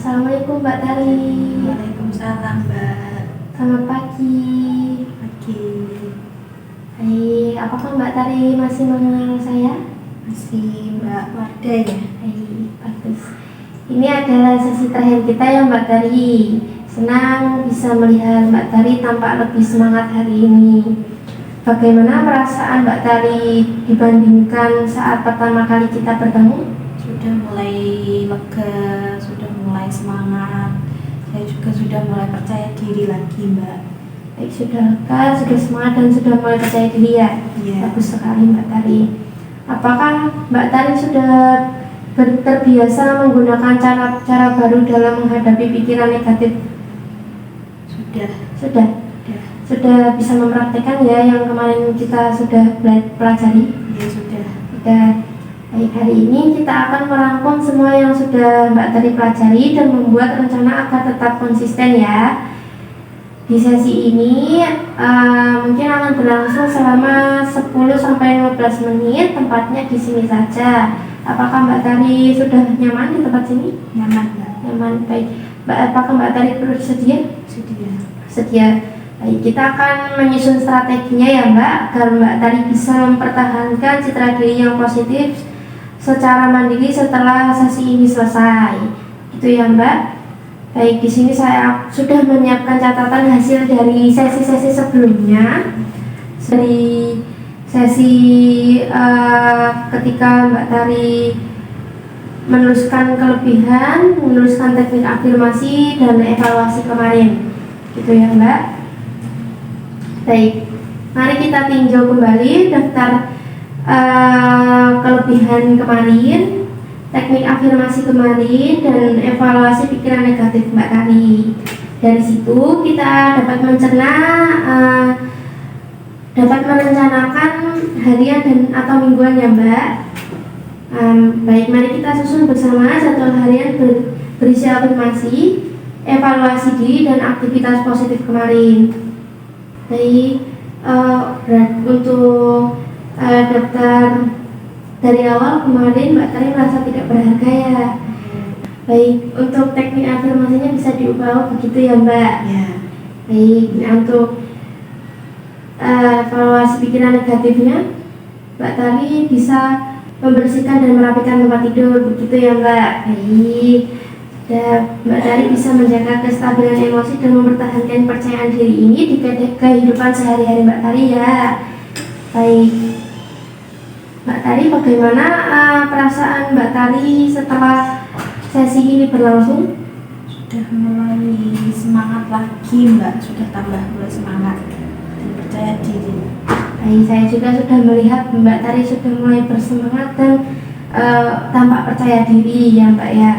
Assalamualaikum Mbak Tari. Waalaikumsalam Mbak. Selamat pagi. Pagi. Hai, apakah Mbak Tari masih mengenal saya? Masih Mbak Warda ya? Hai, bagus. Ini adalah sesi terakhir kita ya Mbak Tari. Senang bisa melihat Mbak Tari tampak lebih semangat hari ini. Bagaimana perasaan Mbak Tari dibandingkan saat pertama kali kita bertemu? Sudah mulai lega, sudah mulai semangat. Saya juga sudah mulai percaya diri lagi Mbak. Baik, sudah lega, sudah semangat dan sudah mulai percaya diri ya? Iya. Bagus sekali Mbak Tari. Apakah Mbak Tari sudah terbiasa menggunakan cara baru dalam menghadapi pikiran negatif? Sudah. Sudah? Sudah bisa mempraktekkan ya yang kemarin kita sudah pelajari? Iya sudah. Sudah. Baik, hari ini kita akan merangkum semua yang sudah Mbak Tari pelajari dan membuat rencana agar tetap konsisten ya. Di sesi ini mungkin akan berlangsung selama 10-15 menit, tempatnya di sini saja. Apakah Mbak Tari sudah nyaman di tempat sini? Nyaman Mbak. Nyaman, baik. Apakah Mbak Tari bersedia? Sedia. Sedia. Baik, kita akan menyusun strateginya ya Mbak, agar Mbak Tari bisa mempertahankan citra diri yang positif secara mandiri setelah sesi ini selesai. Itu ya Mbak. Baik, di sini saya sudah menyiapkan catatan hasil dari sesi-sesi sebelumnya. Dari sesi ketika Mbak Tari menuliskan kelebihan, menuliskan teknik afirmasi dan evaluasi kemarin. Gitu ya Mbak. Baik, mari kita tinjau kembali daftar kelebihan kemarin, teknik afirmasi kemarin, dan evaluasi pikiran negatif Mbak Tari. Dari situ kita dapat mencerna, dapat merencanakan harian dan atau mingguan ya Mbak. Baik, mari kita susun bersama jadwal harian berisi afirmasi, evaluasi diri, dan aktivitas positif kemarin. Baik, untuk daftar dari awal kemarin Mbak Tari merasa tidak berharga ya. Baik, untuk teknik afirmasinya bisa diubah begitu ya Mbak. Ya. Baik, nah untuk evaluasi pikiran negatifnya Mbak Tari bisa membersihkan dan merapikan tempat tidur begitu ya Mbak. Baik, dan Mbak Tari bisa menjaga kestabilan emosi dan mempertahankan kepercayaan diri ini di kehidupan sehari-hari Mbak Tari ya. Baik, Mbak Tari, bagaimana perasaan Mbak Tari setelah sesi ini berlangsung? Sudah mulai semangat lagi Mbak, sudah tambah mulai semangat dan percaya diri. Baik, saya juga sudah melihat Mbak Tari sudah mulai bersemangat dan tampak percaya diri ya Mbak ya.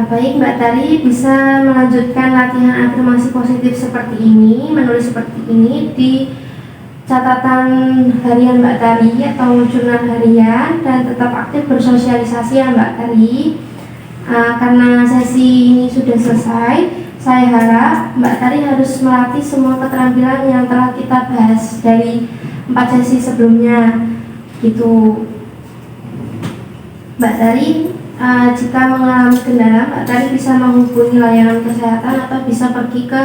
Baik, Mbak Tari bisa melanjutkan latihan afirmasi positif seperti ini, menulis seperti ini di catatan harian Mbak Tari atau jurnal harian, dan tetap aktif bersosialisasi ya Mbak Tari. Karena sesi ini sudah selesai, saya harap Mbak Tari harus melatih semua keterampilan yang telah kita bahas dari 4 sesi sebelumnya gitu. Mbak Tari, jika mengalami kendala, Mbak Tari bisa menghubungi layanan kesehatan atau bisa pergi ke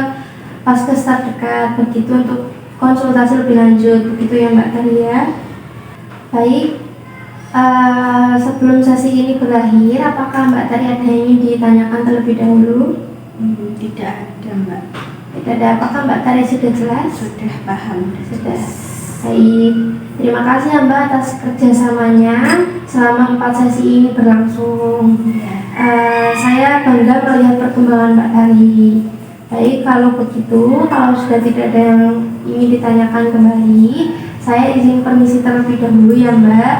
Vaskes terdekat begitu untuk konsultasi lebih lanjut begitu ya Mbak Tari ya. Baik, sebelum sesi ini berakhir, apakah Mbak Tari ada yang ingin ditanyakan terlebih dahulu? Tidak ada Mbak. Tidak ada. Apakah Mbak Tari sudah jelas? Sudah paham. Sudah. Baik, terima kasih ya Mbak atas kerjasamanya selama 4 sesi ini berlangsung. Saya bangga melihat perkembangan Mbak Tari. Baik, kalau begitu, kalau sudah tidak ada yang ingin ditanyakan kembali, saya izin permisi terlebih dahulu ya Mbak.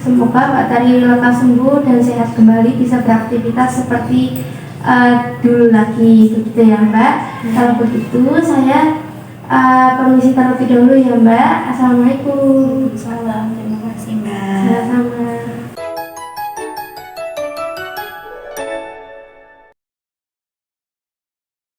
Semoga Mbak Tari lekas sembuh dan sehat kembali, bisa beraktivitas seperti dulu lagi, begitu ya Mbak. Kalau begitu, saya permisi terlebih dahulu ya Mbak. Assalamualaikum. Salam, terima kasih Mbak. Sama-sama.